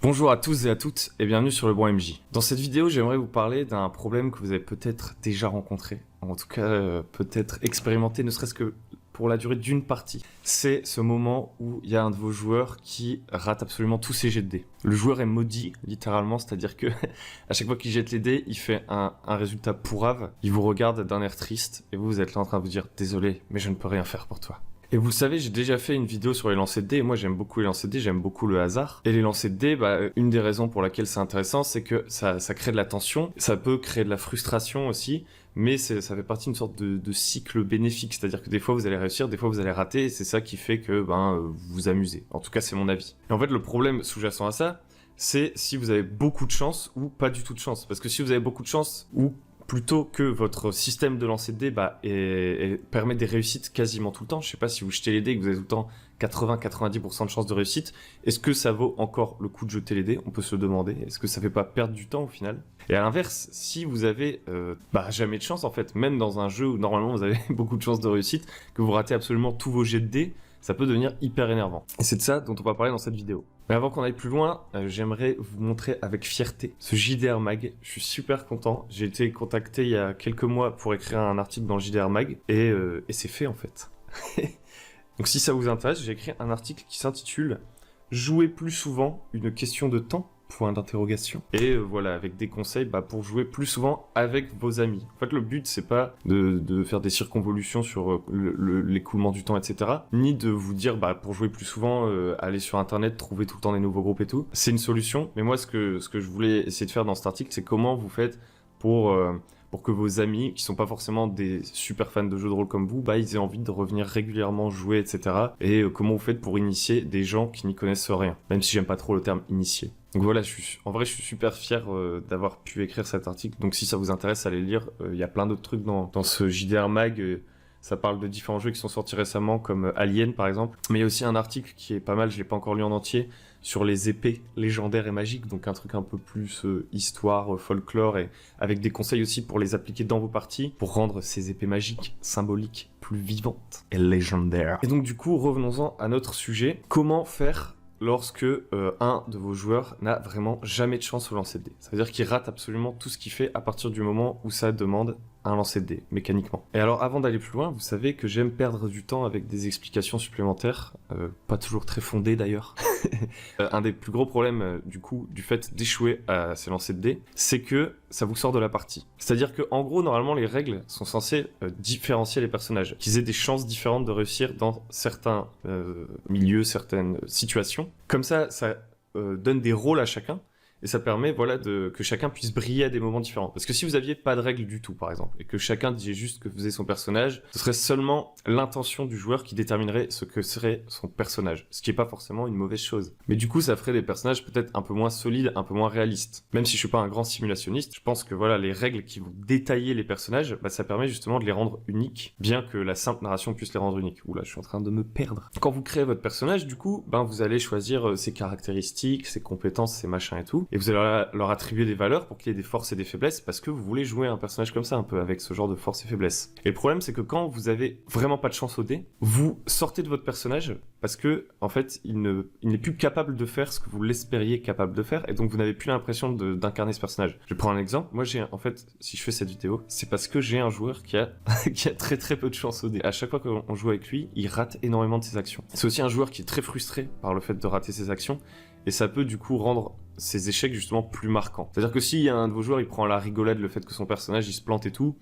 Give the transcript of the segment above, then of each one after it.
Bonjour à tous et à toutes et bienvenue sur le Bon MJ. Dans cette vidéo, j'aimerais vous parler d'un problème que vous avez peut-être déjà rencontré, en tout cas peut-être expérimenté, ne serait-ce que pour la durée d'une partie. C'est ce moment où il y a un de vos joueurs qui rate absolument tous ses jets de dés. Le joueur est maudit, littéralement, c'est-à-dire que à chaque fois qu'il jette les dés, il fait un résultat pourrave, il vous regarde d'un air triste et vous êtes là en train de vous dire « Désolé, mais je ne peux rien faire pour toi ». Et vous le savez, j'ai déjà fait une vidéo sur les lancers de dés, et moi j'aime beaucoup les lancers de dés, j'aime beaucoup le hasard. Et les lancers de dés, une des raisons pour laquelle c'est intéressant, c'est que ça crée de la tension, ça peut créer de la frustration aussi, mais ça fait partie d'une sorte de cycle bénéfique, c'est-à-dire que des fois vous allez réussir, des fois vous allez rater, et c'est ça qui fait que vous vous amusez. En tout cas, c'est mon avis. Et en fait, le problème sous-jacent à ça, c'est si vous avez beaucoup de chance ou pas du tout de chance. Parce que si vous avez beaucoup de chance ou plutôt que votre système de lancer de dés permet des réussites quasiment tout le temps. Je sais pas si vous jetez les dés et que vous avez tout le temps 80-90% de chances de réussite. Est-ce que ça vaut encore le coup de jeter les dés? On peut se le demander. Est-ce que ça fait pas perdre du temps au final? Et à l'inverse, si vous avez jamais de chance en fait, même dans un jeu où normalement vous avez beaucoup de chances de réussite, que vous ratez absolument tous vos jets de dés, ça peut devenir hyper énervant. Et c'est de ça dont on va parler dans cette vidéo. Mais avant qu'on aille plus loin, j'aimerais vous montrer avec fierté ce JDR Mag. Je suis super content. J'ai été contacté il y a quelques mois pour écrire un article dans le JDR Mag et c'est fait en fait. Donc si ça vous intéresse, j'ai écrit un article qui s'intitule « Jouer plus souvent, une question de temps ?» point d'interrogation. Et voilà, avec des conseils pour jouer plus souvent avec vos amis. En fait, le but, c'est pas de faire des circonvolutions sur l'écoulement du temps, etc. Ni de vous dire, pour jouer plus souvent, aller sur Internet, trouver tout le temps des nouveaux groupes et tout. C'est une solution, mais moi, ce que je voulais essayer de faire dans cet article, c'est comment vous faites pour que vos amis, qui sont pas forcément des super fans de jeux de rôle comme vous, ils aient envie de revenir régulièrement jouer, etc. Et comment vous faites pour initier des gens qui n'y connaissent rien, même si j'aime pas trop le terme initier. Donc voilà, en vrai, je suis super fier d'avoir pu écrire cet article. Donc si ça vous intéresse, allez le lire. Il y a plein d'autres trucs dans ce JDR Mag. Ça parle de différents jeux qui sont sortis récemment, comme Alien par exemple. Mais il y a aussi un article qui est pas mal, je l'ai pas encore lu en entier, sur les épées légendaires et magiques. Donc un truc un peu plus histoire, folklore, et avec des conseils aussi pour les appliquer dans vos parties, pour rendre ces épées magiques, symboliques, plus vivantes et légendaires. Et donc du coup, revenons-en à notre sujet. Comment faire lorsque un de vos joueurs n'a vraiment jamais de chance au lancer de dés? Ça veut dire qu'il rate absolument tout ce qu'il fait à partir du moment où ça demande un lancer de dés, mécaniquement. Et alors, avant d'aller plus loin, vous savez que j'aime perdre du temps avec des explications supplémentaires, pas toujours très fondées d'ailleurs. Un des plus gros problèmes, du fait d'échouer à ces lancers de dés, c'est que ça vous sort de la partie. C'est-à-dire que, en gros, normalement, les règles sont censées différencier les personnages, qu'ils aient des chances différentes de réussir dans certains milieux, certaines situations. Comme ça donne des rôles à chacun. Et ça permet que chacun puisse briller à des moments différents. Parce que si vous aviez pas de règles du tout, par exemple, et que chacun disait juste que faisait son personnage, ce serait seulement l'intention du joueur qui déterminerait ce que serait son personnage. Ce qui est pas forcément une mauvaise chose. Mais du coup, ça ferait des personnages peut-être un peu moins solides, un peu moins réalistes. Même si je suis pas un grand simulationniste, je pense que les règles qui vont détailler les personnages, ça permet justement de les rendre uniques, bien que la simple narration puisse les rendre uniques. Oula, je suis en train de me perdre. Quand vous créez votre personnage, du coup, vous allez choisir ses caractéristiques, ses compétences, ses machins et tout. Et vous allez leur attribuer des valeurs pour qu'il y ait des forces et des faiblesses, parce que vous voulez jouer un personnage comme ça, un peu avec ce genre de forces et faiblesses. Et le problème, c'est que quand vous avez vraiment pas de chance au dé, vous sortez de votre personnage parce que, en fait, il n'est plus capable de faire ce que vous l'espériez capable de faire, et donc vous n'avez plus l'impression d'incarner ce personnage. Je prends un exemple. Moi, si je fais cette vidéo, c'est parce que j'ai un joueur qui a très très peu de chance au dé. À chaque fois qu'on joue avec lui, il rate énormément de ses actions. C'est aussi un joueur qui est très frustré par le fait de rater ses actions, et ça peut du coup rendre ces échecs justement plus marquants. C'est-à-dire que si un de vos joueurs il prend à la rigolade le fait que son personnage il se plante et tout,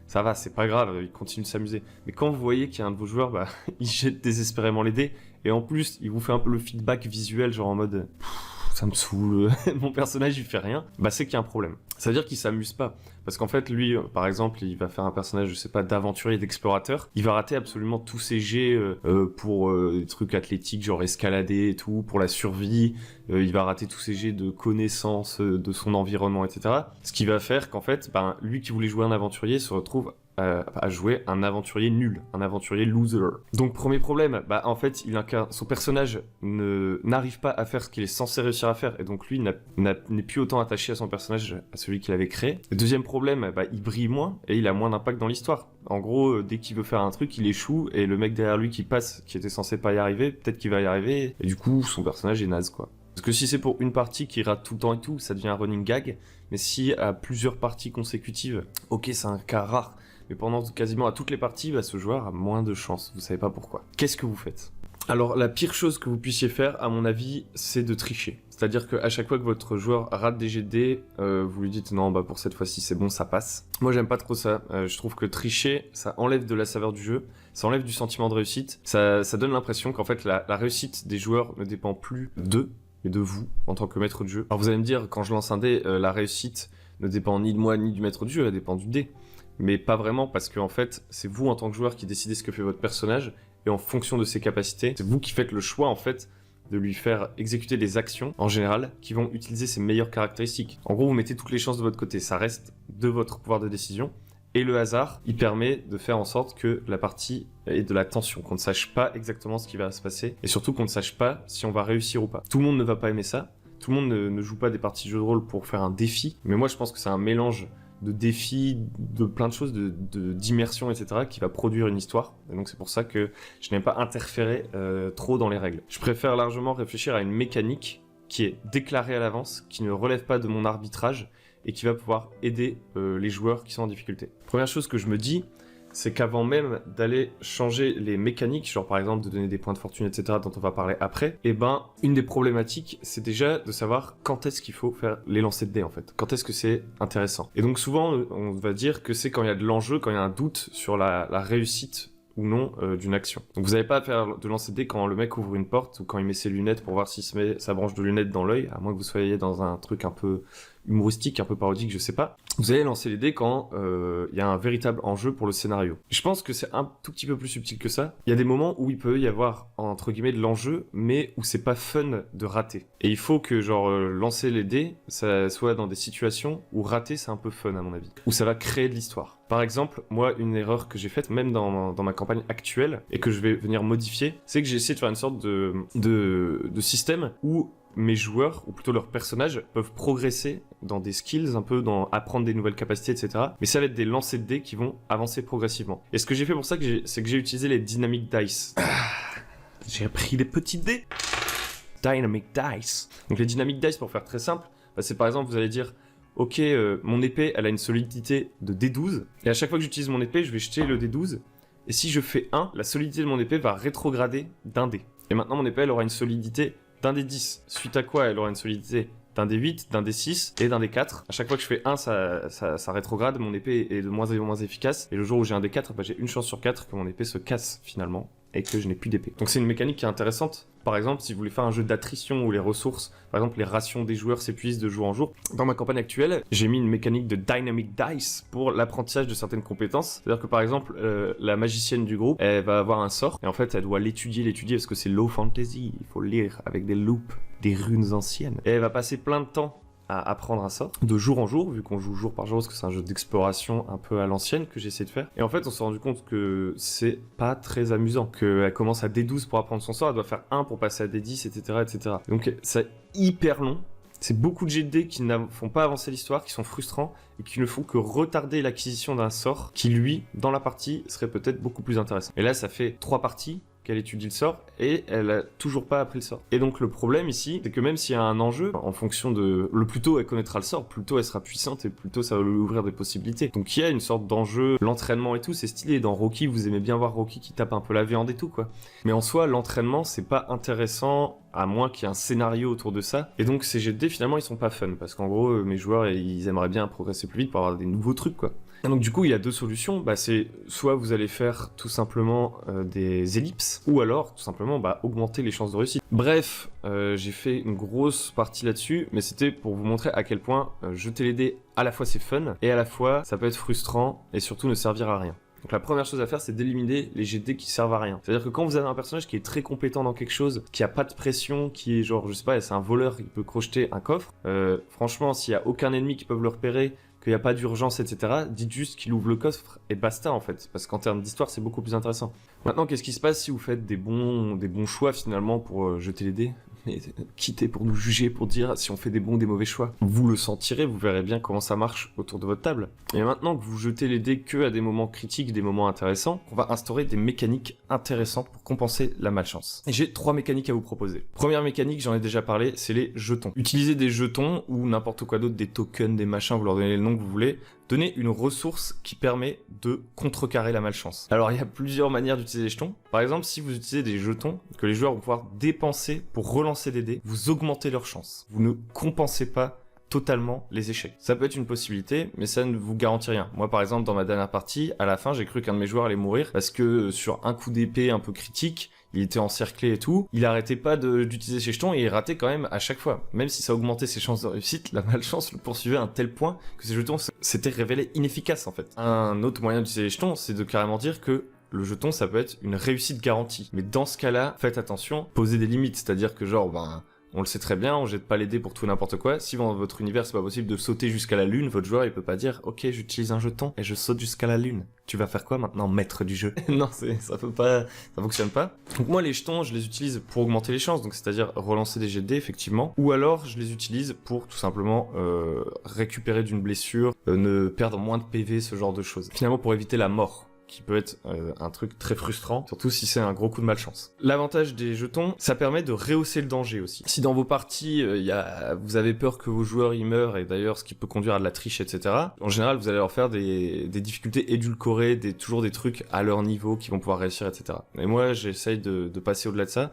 ça va, c'est pas grave, il continue de s'amuser. Mais quand vous voyez qu'il y a un de vos joueurs, il jette désespérément les dés, et en plus il vous fait un peu le feedback visuel, genre en mode ça me saoule, mon personnage il fait rien, c'est qu'il y a un problème. Ça veut dire qu'il s'amuse pas. Parce qu'en fait, lui, par exemple, il va faire un personnage, je sais pas, d'aventurier, d'explorateur. Il va rater absolument tous ses jets pour des trucs athlétiques, genre escalader et tout, pour la survie. Il va rater tous ses jets de connaissance de son environnement, etc. Ce qui va faire qu'en fait, lui qui voulait jouer un aventurier se retrouve à jouer un aventurier nul, un aventurier loser. Donc premier problème, en fait, son personnage n'arrive pas à faire ce qu'il est censé réussir à faire, et donc lui n'est plus autant attaché à son personnage, à celui qu'il avait créé. Le deuxième problème, il brille moins et il a moins d'impact dans l'histoire. En gros, dès qu'il veut faire un truc, il échoue, et le mec derrière lui qui passe, qui était censé pas y arriver, peut-être qu'il va y arriver, et du coup son personnage est naze, quoi. Parce que si c'est pour une partie qui rate tout le temps et tout, ça devient un running gag. Mais si à plusieurs parties consécutives, ok, c'est un cas rare, mais pendant quasiment à toutes les parties, bah, ce joueur a moins de chance. Vous savez pas pourquoi. Qu'est-ce que vous faites? Alors, la pire chose que vous puissiez faire, à mon avis, c'est de tricher. C'est-à-dire qu'à chaque fois que votre joueur rate des jets de dés, vous lui dites non, bah pour cette fois-ci c'est bon, ça passe. Moi j'aime pas trop ça. Je trouve que tricher, ça enlève de la saveur du jeu, ça enlève du sentiment de réussite. Ça donne l'impression qu'en fait la réussite des joueurs ne dépend plus d'eux, mais de vous en tant que maître de jeu. Alors vous allez me dire, quand je lance un dé, la réussite ne dépend ni de moi ni du maître du jeu, elle dépend du dé. Mais pas vraiment, parce que en fait, c'est vous en tant que joueur qui décidez ce que fait votre personnage, et en fonction de ses capacités, c'est vous qui faites le choix en fait de lui faire exécuter des actions, en général, qui vont utiliser ses meilleures caractéristiques. En gros, vous mettez toutes les chances de votre côté, ça reste de votre pouvoir de décision, et le hasard, il permet de faire en sorte que la partie ait de la tension, qu'on ne sache pas exactement ce qui va se passer, et surtout qu'on ne sache pas si on va réussir ou pas. Tout le monde ne va pas aimer ça, tout le monde ne joue pas des parties de jeu de rôle pour faire un défi, mais moi je pense que c'est un mélange de défis, de plein de choses, d'immersion, etc., qui va produire une histoire. Et donc c'est pour ça que je n'aime pas interférer trop dans les règles. Je préfère largement réfléchir à une mécanique qui est déclarée à l'avance, qui ne relève pas de mon arbitrage, et qui va pouvoir aider les joueurs qui sont en difficulté. Première chose que je me dis, c'est qu'avant même d'aller changer les mécaniques, genre par exemple de donner des points de fortune, etc., dont on va parler après, et ben une des problématiques, c'est déjà de savoir quand est-ce qu'il faut faire les lancers de dés en fait. Quand est-ce que c'est intéressant. Et donc souvent, on va dire que c'est quand il y a de l'enjeu, quand il y a un doute sur la réussite ou non d'une action. Donc vous n'avez pas à faire de lancer de dés quand le mec ouvre une porte ou quand il met ses lunettes pour voir s'il se met sa branche de lunettes dans l'œil, à moins que vous soyez dans un truc un peu humoristique, un peu parodique, je sais pas. Vous allez lancer les dés quand il y a un véritable enjeu pour le scénario. Je pense que c'est un tout petit peu plus subtil que ça. Il y a des moments où il peut y avoir, entre guillemets, de l'enjeu, mais où c'est pas fun de rater. Et il faut que, genre, lancer les dés, ça soit dans des situations où rater, c'est un peu fun, à mon avis. Où ça va créer de l'histoire. Par exemple, moi, une erreur que j'ai faite, même dans ma campagne actuelle, et que je vais venir modifier, c'est que j'ai essayé de faire une sorte de système où mes joueurs, ou plutôt leurs personnages, peuvent progresser dans des skills, un peu dans apprendre des nouvelles capacités, etc. Mais ça va être des lancers de dés qui vont avancer progressivement. Et ce que j'ai fait pour ça, c'est que j'ai utilisé les Dynamic Dice. J'ai appris les petits dés. Dynamic Dice. Donc les Dynamic Dice, pour faire très simple, bah, c'est par exemple, vous allez dire, ok, mon épée, elle a une solidité de D12, et à chaque fois que j'utilise mon épée, je vais jeter le D12, et si je fais 1, la solidité de mon épée va rétrograder d'un dé. Et maintenant, mon épée, elle aura une solidité d'un des 10, suite à quoi elle aura une solidité d'un des 8, d'un des 6 et d'un des 4. À chaque fois que je fais 1, ça rétrograde, mon épée est de moins en moins efficace, et le jour où j'ai un des 4, bah, j'ai une chance sur 4 que mon épée se casse finalement, et que je n'ai plus d'épée. Donc c'est une mécanique qui est intéressante. Par exemple, si vous voulez faire un jeu d'attrition où les ressources, par exemple les rations des joueurs s'épuisent de jour en jour, dans ma campagne actuelle, j'ai mis une mécanique de Dynamic Dice pour l'apprentissage de certaines compétences. C'est-à-dire que par exemple, la magicienne du groupe, elle va avoir un sort, et en fait elle doit l'étudier parce que c'est low fantasy, il faut le lire avec des loops, des runes anciennes. Et elle va passer plein de temps à apprendre un sort, de jour en jour, vu qu'on joue jour par jour, parce que c'est un jeu d'exploration un peu à l'ancienne que j'essaie de faire. Et en fait, on s'est rendu compte que c'est pas très amusant, qu'elle commence à D12 pour apprendre son sort, elle doit faire 1 pour passer à D10, etc., etc. Donc c'est hyper long, c'est beaucoup de jets de dés qui ne font pas avancer l'histoire, qui sont frustrants, et qui ne font que retarder l'acquisition d'un sort, qui lui, dans la partie, serait peut-être beaucoup plus intéressant. Et là, ça fait 3 parties, qu'elle étudie le sort, et elle a toujours pas appris le sort. Et donc le problème ici, c'est que même s'il y a un enjeu, en fonction de... Le plus tôt elle connaîtra le sort, plus tôt elle sera puissante, et plus tôt ça va lui ouvrir des possibilités. Donc il y a une sorte d'enjeu, l'entraînement et tout, c'est stylé. Dans Rocky, vous aimez bien voir Rocky qui tape un peu la viande et tout, quoi. Mais en soi, l'entraînement, c'est pas intéressant, à moins qu'il y ait un scénario autour de ça. Et donc ces jets de dés, finalement, ils sont pas fun, parce qu'en gros, mes joueurs, ils aimeraient bien progresser plus vite pour avoir des nouveaux trucs, quoi. Et donc du coup il y a deux solutions, c'est soit vous allez faire tout simplement des ellipses, ou alors tout simplement augmenter les chances de réussite. Bref, j'ai fait une grosse partie là-dessus, mais c'était pour vous montrer à quel point jeter les dés, à la fois c'est fun, et à la fois ça peut être frustrant, et surtout ne servir à rien. Donc la première chose à faire, c'est d'éliminer les jets de dés qui servent à rien. C'est-à-dire que quand vous avez un personnage qui est très compétent dans quelque chose, qui a pas de pression, qui est genre, je sais pas, c'est un voleur, il peut crocheter un coffre, franchement, s'il y a aucun ennemi qui peut le repérer, qu'il n'y a pas d'urgence, etc., dites juste qu'il ouvre le coffre et basta en fait, parce qu'en termes d'histoire c'est beaucoup plus intéressant. Maintenant, qu'est-ce qui se passe si vous faites des bons choix finalement pour jeter les dés, mais quittez pour nous juger, pour dire si on fait des bons ou des mauvais choix. Vous le sentirez, vous verrez bien comment ça marche autour de votre table. Et maintenant que vous jetez les dés que à des moments critiques, des moments intéressants, on va instaurer des mécaniques intéressantes pour compenser la malchance. Et j'ai 3 mécaniques à vous proposer. Première mécanique, j'en ai déjà parlé, c'est les jetons. Utilisez des jetons ou n'importe quoi d'autre, des tokens, des machins, vous leur donnez le nom que vous voulez. Donnez une ressource qui permet de contrecarrer la malchance. Alors il y a plusieurs manières d'utiliser les jetons. Par exemple, si vous utilisez des jetons que les joueurs vont pouvoir dépenser pour relancer des dés, vous augmentez leur chance. Vous ne compensez pas totalement les échecs. Ça peut être une possibilité, mais ça ne vous garantit rien. Moi, par exemple, dans ma dernière partie, à la fin, j'ai cru qu'un de mes joueurs allait mourir parce que sur un coup d'épée un peu critique, il était encerclé et tout, il arrêtait pas d'utiliser ses jetons et il ratait quand même à chaque fois. Même si ça augmentait ses chances de réussite, la malchance le poursuivait à un tel point que ses jetons s'étaient révélés inefficaces en fait. Un autre moyen d'utiliser les jetons, c'est de carrément dire que le jeton, ça peut être une réussite garantie. Mais dans ce cas-là, faites attention, posez des limites, c'est-à-dire que genre, on le sait très bien, on jette pas les dés pour tout n'importe quoi. Si dans votre univers c'est pas possible de sauter jusqu'à la lune, votre joueur il peut pas dire ok j'utilise un jeton et je saute jusqu'à la lune. Tu vas faire quoi maintenant, maître du jeu? Non, ça fonctionne pas. Donc moi les jetons je les utilise pour augmenter les chances, donc c'est-à-dire relancer des jets de dés effectivement, ou alors je les utilise pour tout simplement récupérer d'une blessure, ne perdre moins de PV, ce genre de choses. Finalement pour éviter la mort, qui peut être un truc très frustrant, surtout si c'est un gros coup de malchance. L'avantage des jetons, ça permet de rehausser le danger aussi. Si dans vos parties, vous avez peur que vos joueurs y meurent, et d'ailleurs ce qui peut conduire à de la triche, etc., en général vous allez leur faire des difficultés édulcorées, toujours des trucs à leur niveau qui vont pouvoir réussir, etc. Et moi j'essaye de passer au-delà de ça,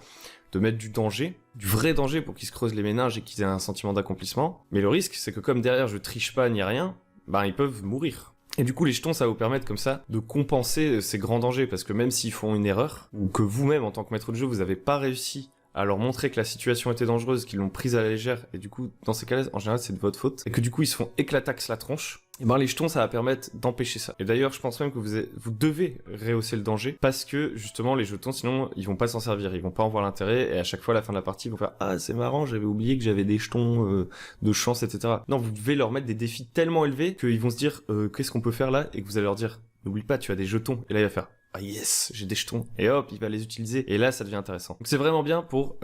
de mettre du danger, du vrai danger pour qu'ils se creusent les méninges et qu'ils aient un sentiment d'accomplissement. Mais le risque, c'est que comme derrière je triche pas ni rien, ils peuvent mourir. Et du coup, les jetons, ça va vous permettre comme ça de compenser ces grands dangers, parce que même s'ils font une erreur, ou que vous-même, en tant que maître de jeu, vous n'avez pas réussi à leur montrer que la situation était dangereuse, qu'ils l'ont prise à la légère, et du coup, dans ces cas-là, en général, c'est de votre faute, et que du coup, ils se font éclataxe la tronche, et les jetons, ça va permettre d'empêcher ça. Et d'ailleurs, je pense même que vous devez rehausser le danger, parce que, justement, les jetons, sinon, ils vont pas s'en servir, ils vont pas en voir l'intérêt, et à chaque fois, à la fin de la partie, ils vont faire « Ah, c'est marrant, j'avais oublié que j'avais des jetons de chance, etc. » Non, vous devez leur mettre des défis tellement élevés qu'ils vont se dire « Qu'est-ce qu'on peut faire là ?» Et que vous allez leur dire « N'oublie pas, tu as des jetons. » Et là, il va faire « Ah yes, j'ai des jetons. » Et hop, il va les utiliser. Et là, ça devient intéressant. Donc c'est vraiment bien pour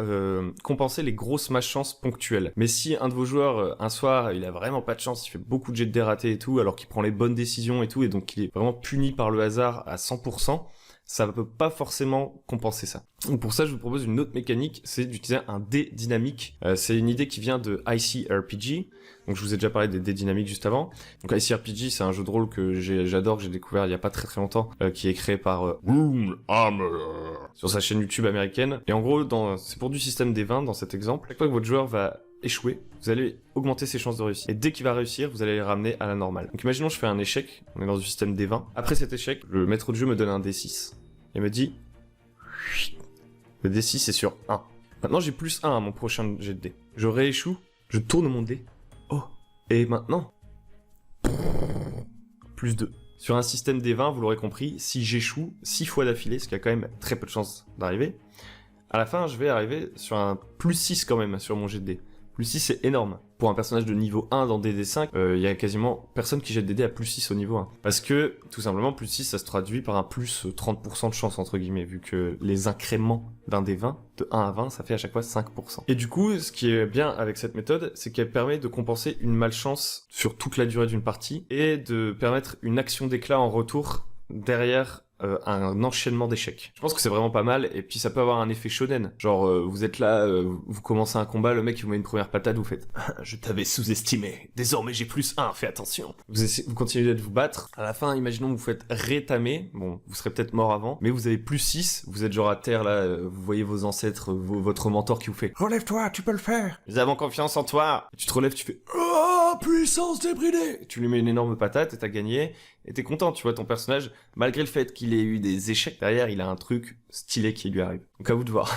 compenser les grosses malchances ponctuelles. Mais si un de vos joueurs, un soir, il a vraiment pas de chance, il fait beaucoup de jets de dés ratés et tout, alors qu'il prend les bonnes décisions et tout, et donc il est vraiment puni par le hasard à 100%, ça ne peut pas forcément compenser ça. Donc pour ça, je vous propose une autre mécanique, c'est d'utiliser un dé dynamique. C'est une idée qui vient de ICRPG. Donc je vous ai déjà parlé des dés dynamiques juste avant. Donc ICRPG, c'est un jeu de rôle que j'adore, que j'ai découvert il y a pas très longtemps, qui est créé par Warhammer sur sa chaîne YouTube américaine. Et en gros, c'est pour du système des 20 dans cet exemple. Chaque fois que votre joueur va échouer, vous allez augmenter ses chances de réussite. Et dès qu'il va réussir, vous allez les ramener à la normale. Donc imaginons je fais un échec, on est dans du système des 20. Après cet échec, le maître de jeu me donne un D6 et me dit le D6 est sur 1. Maintenant j'ai plus 1 à mon prochain jet de dé. Je rééchoue, je tourne mon dé. Oh, et maintenant plus 2. Sur un système des 20, vous l'aurez compris, si j'échoue 6 fois d'affilée, ce qui a quand même très peu de chances d'arriver, à la fin je vais arriver sur un plus 6 quand même sur mon jet de dé. Plus 6 c'est énorme. Pour un personnage de niveau 1 dans DD5, il y a quasiment personne qui jette des dés à plus 6 au niveau 1. Parce que, tout simplement, plus 6 ça se traduit par un plus 30% de chance entre guillemets, vu que les incréments d'un des 20, de 1 à 20, ça fait à chaque fois 5%. Et du coup, ce qui est bien avec cette méthode, c'est qu'elle permet de compenser une malchance sur toute la durée d'une partie, et de permettre une action d'éclat en retour derrière un enchaînement d'échecs. Je pense que c'est vraiment pas mal, et puis ça peut avoir un effet shonen. Genre, vous êtes là, vous commencez un combat, le mec il vous met une première patate, vous faites « Je t'avais sous-estimé, désormais j'ai plus 1, fais attention !» Vous continuez de vous battre, à la fin, imaginons que vous faites rétamer, bon, vous serez peut-être mort avant, mais vous avez plus 6, vous êtes genre à terre là, vous voyez vos ancêtres, votre mentor qui vous fait « Relève-toi, tu peux le faire !» Ils avons confiance en toi. Et tu te relèves, tu fais « Oh, puissance débridée !» Tu lui mets une énorme patate et t'as gagné. Et t'es content, tu vois, ton personnage, malgré le fait qu'il ait eu des échecs, derrière, il a un truc stylé qui lui arrive. Donc à vous de voir.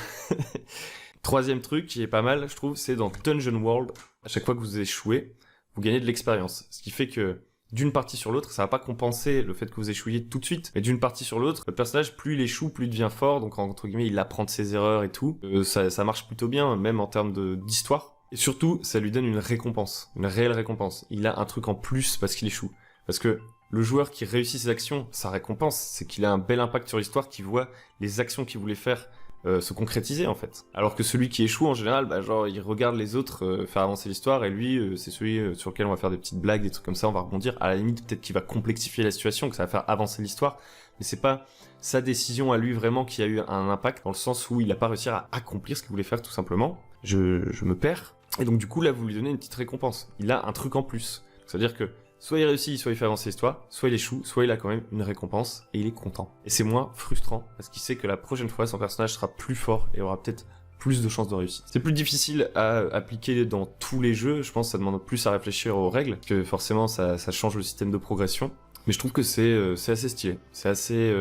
Troisième truc qui est pas mal, je trouve, c'est dans Dungeon World. À chaque fois que vous échouez, vous gagnez de l'expérience. Ce qui fait que d'une partie sur l'autre, ça va pas compenser le fait que vous échouiez tout de suite. Mais d'une partie sur l'autre, le personnage, plus il échoue, plus il devient fort. Donc entre guillemets, il apprend de ses erreurs et tout. Ça marche plutôt bien, même en termes d'histoire. Et surtout, ça lui donne une récompense, une réelle récompense. Il a un truc en plus parce qu'il échoue. Parce que le joueur qui réussit ses actions, sa récompense, c'est qu'il a un bel impact sur l'histoire, qu'il voit les actions qu'il voulait faire se concrétiser en fait. Alors que celui qui échoue en général, bah, genre il regarde les autres faire avancer l'histoire et lui c'est celui sur lequel on va faire des petites blagues, des trucs comme ça, on va rebondir. À la limite peut-être qu'il va complexifier la situation, que ça va faire avancer l'histoire, mais c'est pas sa décision à lui vraiment qui a eu un impact, dans le sens où il a pas réussi à accomplir ce qu'il voulait faire tout simplement. Je me perds. Et donc du coup là vous lui donnez une petite récompense. Il a un truc en plus. C'est-à-dire que soit il réussit, soit il fait avancer l'histoire, soit il échoue, soit il a quand même une récompense et il est content. Et c'est moins frustrant parce qu'il sait que la prochaine fois son personnage sera plus fort et aura peut-être plus de chances de réussite. C'est plus difficile à appliquer dans tous les jeux, je pense que ça demande plus à réfléchir aux règles, que forcément ça change le système de progression. Mais je trouve que c'est assez stylé, c'est assez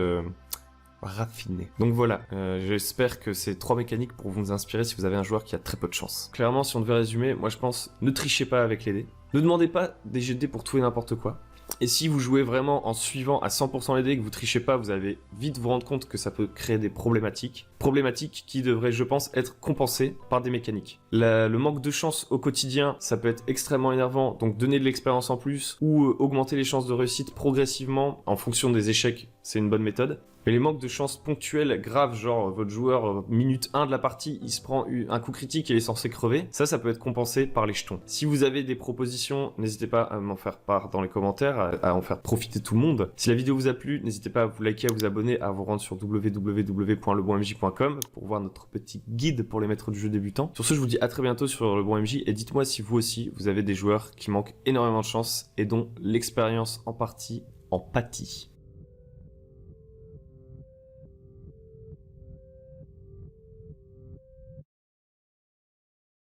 raffiné. Donc voilà, j'espère que ces 3 mécaniques pour vous inspirer si vous avez un joueur qui a très peu de chance. Clairement, si on devait résumer, moi je pense, ne trichez pas avec les dés. Ne demandez pas des jets de dés pour tout et n'importe quoi. Et si vous jouez vraiment en suivant à 100% les dés et que vous trichez pas, vous allez vite vous rendre compte que ça peut créer des problématiques. Problématiques qui devraient, je pense, être compensées par des mécaniques. Le manque de chance au quotidien, ça peut être extrêmement énervant, donc donner de l'expérience en plus, ou augmenter les chances de réussite progressivement en fonction des échecs, c'est une bonne méthode. Mais les manques de chance ponctuels graves, genre votre joueur, minute 1 de la partie, il se prend un coup critique et il est censé crever, ça peut être compensé par les jetons. Si vous avez des propositions, n'hésitez pas à m'en faire part dans les commentaires, à en faire profiter tout le monde. Si la vidéo vous a plu, n'hésitez pas à vous liker, à vous abonner, à vous rendre sur www.lebonmj.com pour voir notre petit guide pour les maîtres du jeu débutants. Sur ce, je vous dis à très bientôt sur le Bon MJ et dites-moi si vous aussi, vous avez des joueurs qui manquent énormément de chance et dont l'expérience en partie en pâtit.